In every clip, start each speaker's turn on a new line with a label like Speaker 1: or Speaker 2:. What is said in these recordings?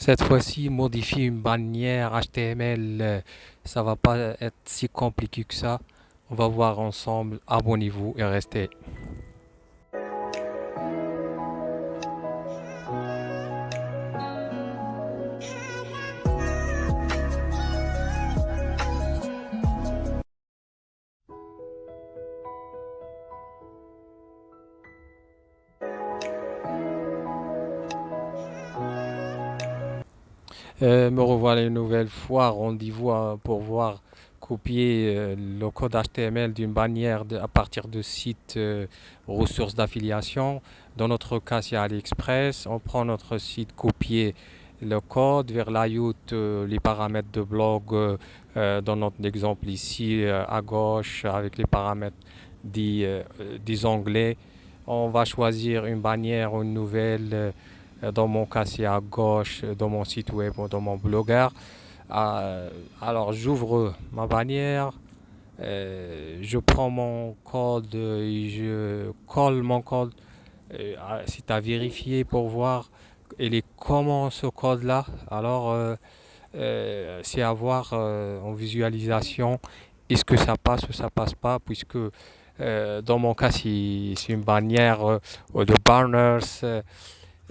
Speaker 1: Cette fois-ci, modifier une bannière HTML, ça va pas être si compliqué que ça. On va voir ensemble. Abonnez-vous et restez. Me revoilà une nouvelle fois. Rendez-vous pour voir copier le code HTML d'une bannière à partir de sites ressources d'affiliation. Dans notre cas, c'est AliExpress. On prend notre site, copier le code vers layout, les paramètres de blog. Dans notre exemple ici, à gauche, avec les paramètres des onglets. On va choisir une bannière ou une nouvelle. Dans mon cas, c'est à gauche, dans mon site web ou dans mon blogueur. Alors, j'ouvre ma bannière, je prends mon code et je colle mon code. C'est à vérifier pour voir il est comment ce code-là. Alors, c'est à voir en visualisation. Est-ce que ça passe ou ça passe pas, puisque dans mon cas, c'est une bannière de banners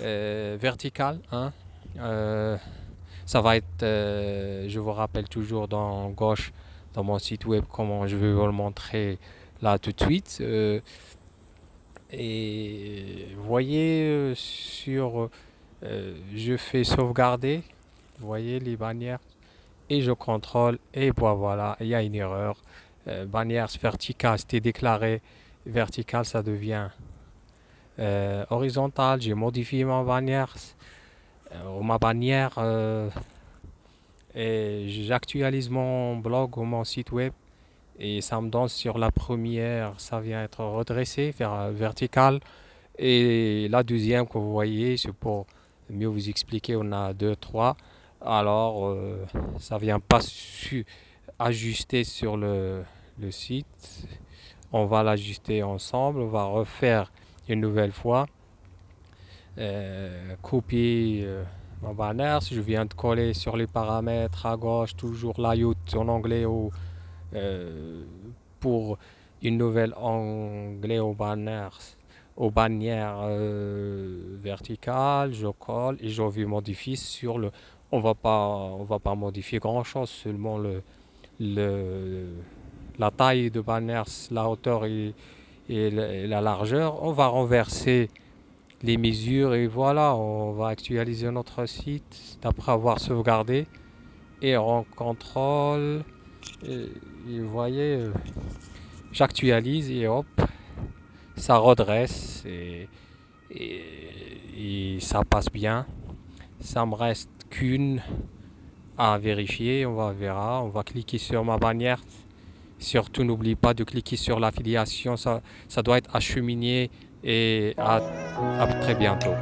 Speaker 1: verticale, hein. Euh, Ça va être, je vous rappelle toujours dans gauche, dans mon site web, comment je vais vous le montrer là tout de suite. Et vous voyez je fais sauvegarder, vous voyez les bannières, et je contrôle, et voilà, il y a une erreur. Bannière verticale, c'était déclaré vertical, ça devient horizontal. J'ai modifié ma bannière et j'actualise mon blog ou mon site web et ça me donne sur la première, ça vient être redressé vers vertical et la deuxième que vous voyez, c'est pour mieux vous expliquer, on a deux, trois. Alors, ça vient pas ajuster sur le site. On va l'ajuster ensemble, on va refaire une nouvelle fois. Copier ma bannière. Si je viens de coller sur les paramètres à gauche, toujours layout en anglais ou euh, pour une nouvelle anglais aux bannières verticales, je colle et je vais modifier sur le. On va pas modifier grand chose, seulement le, la taille de bannière, la hauteur et la largeur. On va renverser les mesures et voilà, on va actualiser notre site d'après avoir sauvegardé et on contrôle et vous voyez, j'actualise et hop, ça redresse et, et ça passe bien. Ça me reste qu'une à vérifier, on va cliquer sur ma bannière. Surtout n'oublie pas de cliquer sur l'affiliation, ça doit être acheminé et à très bientôt.